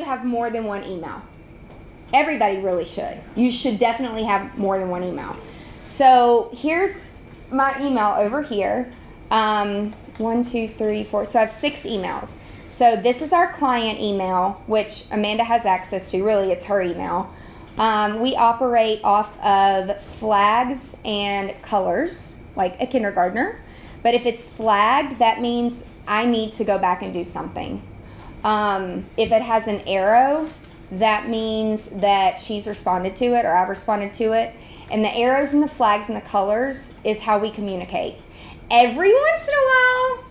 have more than one email. Everybody really should. You should definitely have more than one email. So here's my email over here. 1, 2, 3, 4. So I have 6 emails. So this is our client email, which Amanda has access to. Really, it's her email. We operate off of flags and colors, like a kindergartner. But if it's flagged, that means I need to go back and do something. If it has an arrow, that means that she's responded to it or I've responded to it. And the arrows and the flags and the colors is how we communicate. Every once in a while,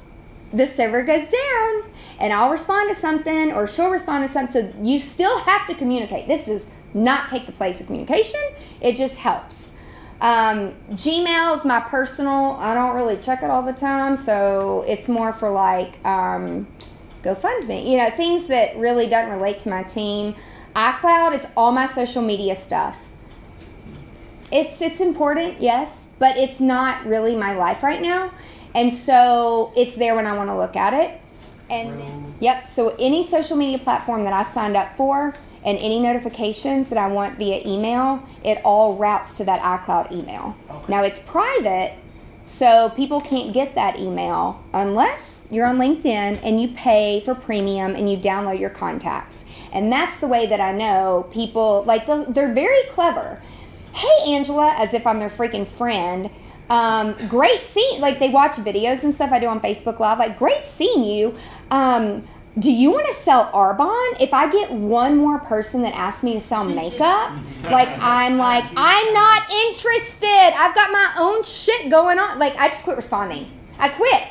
the server goes down and I'll respond to something or she'll respond to something. So you still have to communicate. This does not take the place of communication. It just helps. Gmail is my personal. I don't really check it all the time. So it's more for like GoFundMe, you know, things that really don't relate to my team. iCloud is all my social media stuff. It's important, yes, but it's not really my life right now. And so it's there when I want to look at it. And yep, so any social media platform that I signed up for and any notifications that I want via email, it all routes to that iCloud email. Okay. Now it's private, so people can't get that email unless you're on LinkedIn and you pay for premium and you download your contacts. And that's the way that I know people, like they're very clever. Hey, Angela, as if I'm their freaking friend. Great seeing, like they watch videos and stuff I do on Facebook Live, like great seeing you. Do you want to sell Arbonne? If I get one more person that asks me to sell makeup, I'm not interested. I've got my own shit going on. Like, I just quit responding. I quit.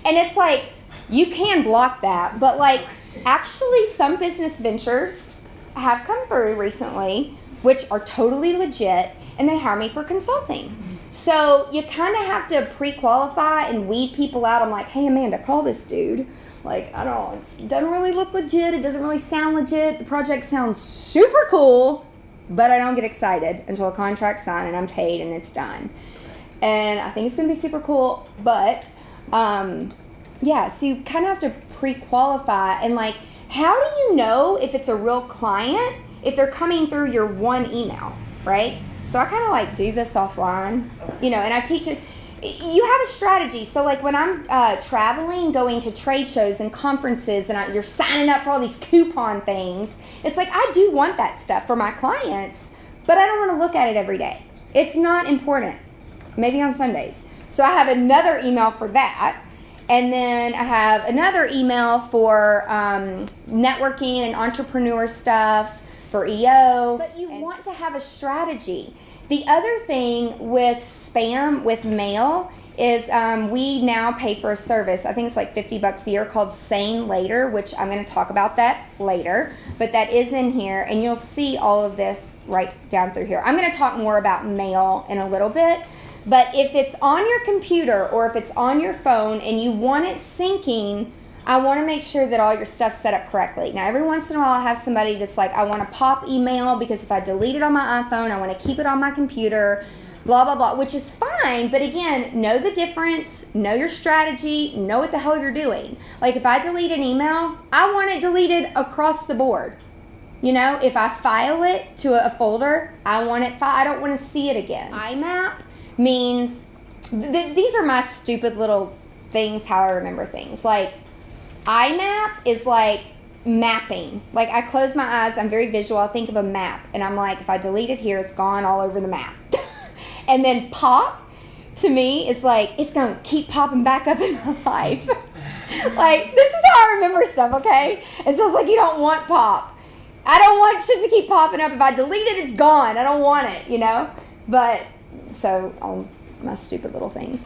And it's like, you can block that. But like, actually some business ventures have come through recently, which are totally legit, and they hire me for consulting. So you kind of have to pre-qualify and weed people out. I'm like, hey, Amanda, call this dude. Like, it doesn't really look legit. It doesn't really sound legit. The project sounds super cool, but I don't get excited until a contract's signed and I'm paid and it's done. And I think it's going to be super cool. But, yeah, so you kind of have to pre-qualify. And, like, how do you know if it's a real client if they're coming through your one email, right? So I kind of, like, do this offline, and I teach it. You have a strategy. So like when I'm traveling, going to trade shows and conferences and you're signing up for all these coupon things, it's like I do want that stuff for my clients, but I don't want to look at it every day. It's not important. Maybe on Sundays. So I have another email for that. And then I have another email for networking and entrepreneur stuff for EO. But you want to have a strategy. The other thing with spam, with mail, is we now pay for a service. I think it's like $50 a year called Sane Later, which I'm going to talk about that later. But that is in here, and you'll see all of this right down through here. I'm going to talk more about mail in a little bit. But if it's on your computer or if it's on your phone and you want it syncing, I want to make sure that all your stuff's set up correctly. Now, every once in a while, I have somebody that's like, I want to pop email because if I delete it on my iPhone, I want to keep it on my computer, blah, blah, blah, which is fine. But again, know the difference, know your strategy, know what the hell you're doing. Like if I delete an email, I want it deleted across the board. If I file it to a folder, I want it I don't want to see it again. IMAP means, these are my stupid little things, how I remember things. Like, IMAP is like mapping. Like I close my eyes, I'm very visual, I think of a map, and I'm like, if I delete it here, it's gone all over the map. And then pop, to me, is like, it's going to keep popping back up in my life. Like, this is how I remember stuff, okay? And so it's like, you don't want pop. I don't want shit to keep popping up. If I delete it, it's gone. I don't want it, But, so, all my stupid little things.